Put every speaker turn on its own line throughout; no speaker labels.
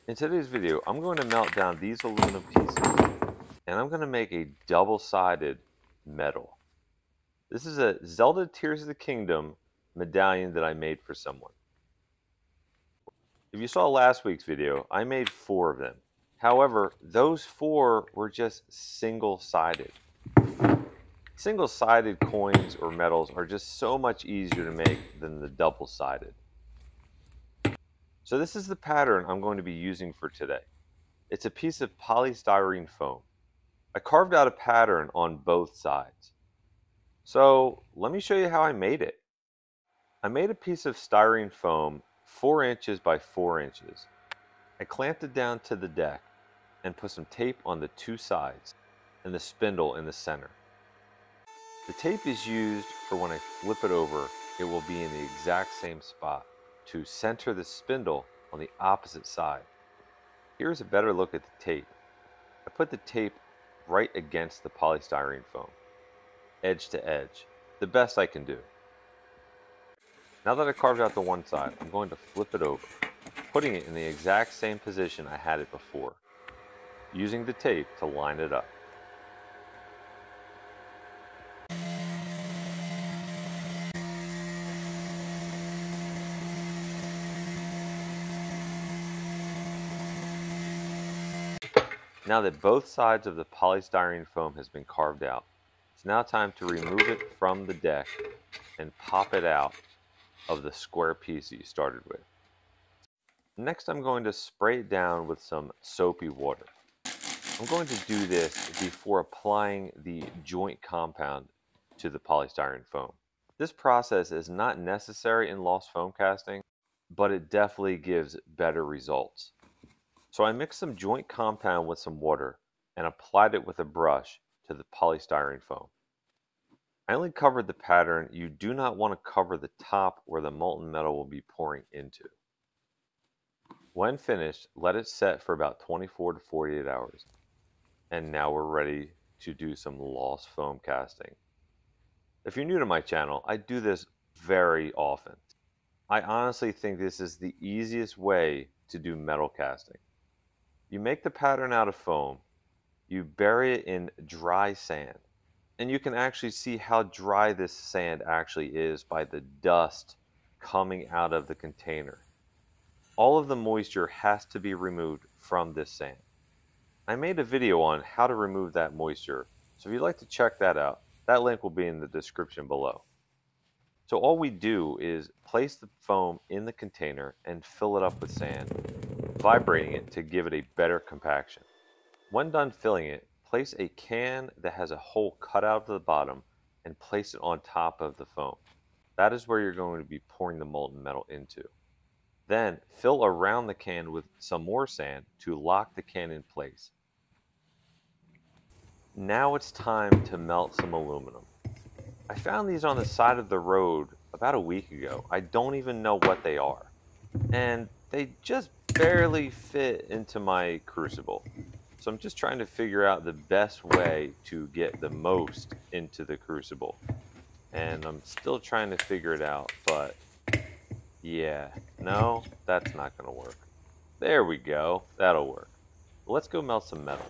In today's video, I'm going to melt down these aluminum pieces and I'm going to make a double-sided medal. This is a Zelda Tears of the Kingdom medallion that I made for someone. If you saw last week's video, I made 4 of them. However, those 4 were just single-sided. Single-sided coins or medals are just so much easier to make than the double-sided. So this is the pattern I'm going to be using for today. It's a piece of polystyrene foam. I carved out a pattern on both sides. So let me show you how I made it. I made a piece of styrene foam 4 inches by 4 inches. I clamped it down to the deck and put some tape on the 2 sides and the spindle in the center. The tape is used for when I flip it over, it will be in the exact same spot to center the spindle on the opposite side. Here's a better look at the tape. I put the tape right against the polystyrene foam, edge to edge, the best I can do. Now that I carved out the one side, I'm going to flip it over, putting it in the exact same position I had it before, using the tape to line it up. Now that both sides of the polystyrene foam has been carved out, it's now time to remove it from the deck and pop it out of the square piece that you started with. Next, I'm going to spray it down with some soapy water. I'm going to do this before applying the joint compound to the polystyrene foam. This process is not necessary in lost foam casting, but it definitely gives better results. So I mixed some joint compound with some water and applied it with a brush to the polystyrene foam. I only covered the pattern. You do not want to cover the top where the molten metal will be pouring into. When finished, let it set for about 24 to 48 hours. And now we're ready to do some lost foam casting. If you're new to my channel, I do this very often. I honestly think this is the easiest way to do metal casting. You make the pattern out of foam, you bury it in dry sand, and you can actually see how dry this sand actually is by the dust coming out of the container. All of the moisture has to be removed from this sand. I made a video on how to remove that moisture, so if you'd like to check that out, that link will be in the description below. So all we do is place the foam in the container and fill it up with sand, vibrating it to give it a better compaction. When done filling it, place a can that has a hole cut out to the bottom and place it on top of the foam. That is where you're going to be pouring the molten metal into. Then fill around the can with some more sand to lock the can in place. Now it's time to melt some aluminum. I found these on the side of the road about a week ago. I don't even know what they are. And they just barely fit into my crucible. So I'm just trying to figure out the best way to get the most into the crucible. And I'm still trying to figure it out, but yeah, no, that's not going to work. There we go. That'll work. Let's go melt some metal.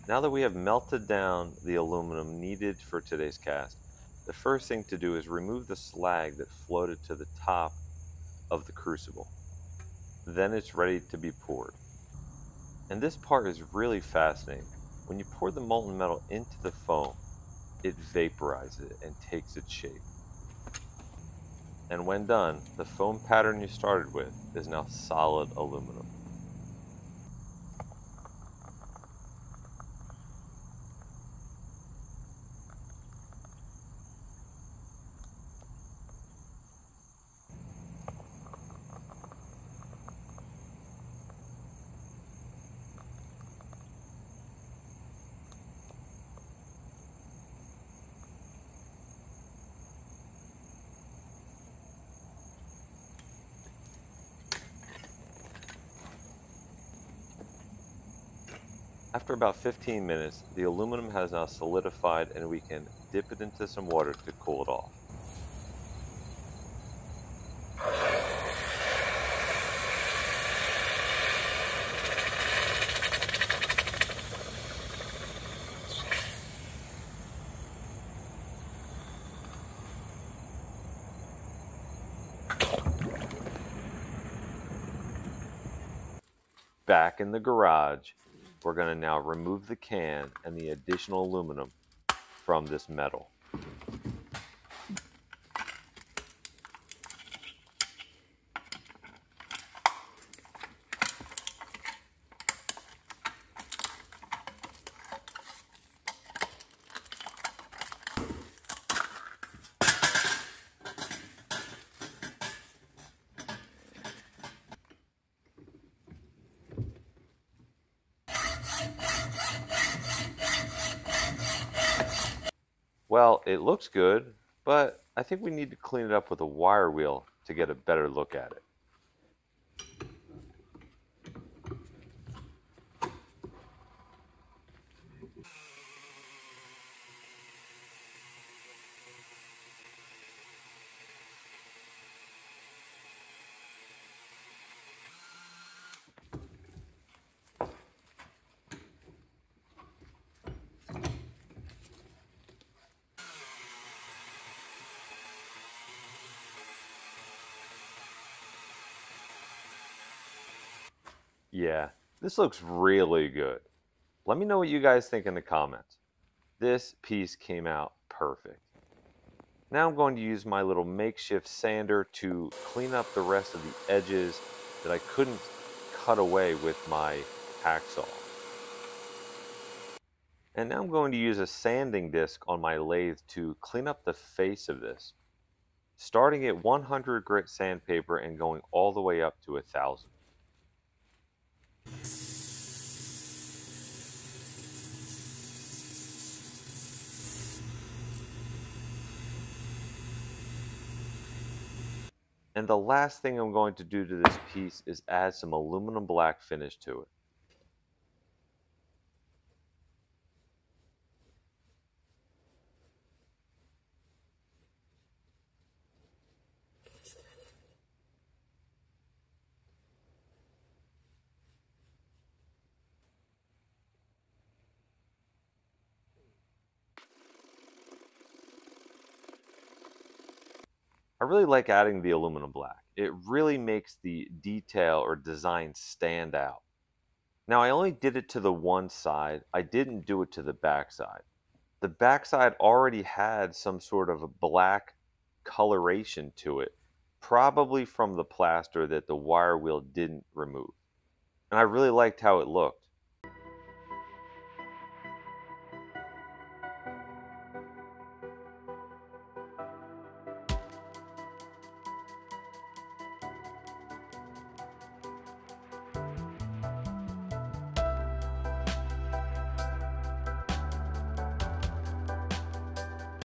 Now that we have melted down the aluminum needed for today's cast, the first thing to do is remove the slag that floated to the top of the crucible. Then it's ready to be poured. And this part is really fascinating. When you pour the molten metal into the foam, it vaporizes it and takes its shape. And when done, the foam pattern you started with is now solid aluminum. After about 15 minutes, the aluminum has now solidified and we can dip it into some water to cool it off. Back in the garage, we're going to now remove the can and the additional aluminum from this metal. Well, it looks good, but I think we need to clean it up with a wire wheel to get a better look at it. Yeah, this looks really good. Let me know what you guys think in the comments. This piece came out perfect. Now I'm going to use my little makeshift sander to clean up the rest of the edges that I couldn't cut away with my hacksaw. And now I'm going to use a sanding disc on my lathe to clean up the face of this, starting at 100 grit sandpaper and going all the way up to 1,000. And the last thing I'm going to do to this piece is add some aluminum black finish to it. I really like adding the aluminum black. It really makes the detail or design stand out. Now I only did it to the one side. I didn't do it to the back side. The back side already had some sort of a black coloration to it, probably from the plaster that the wire wheel didn't remove. And I really liked how it looked.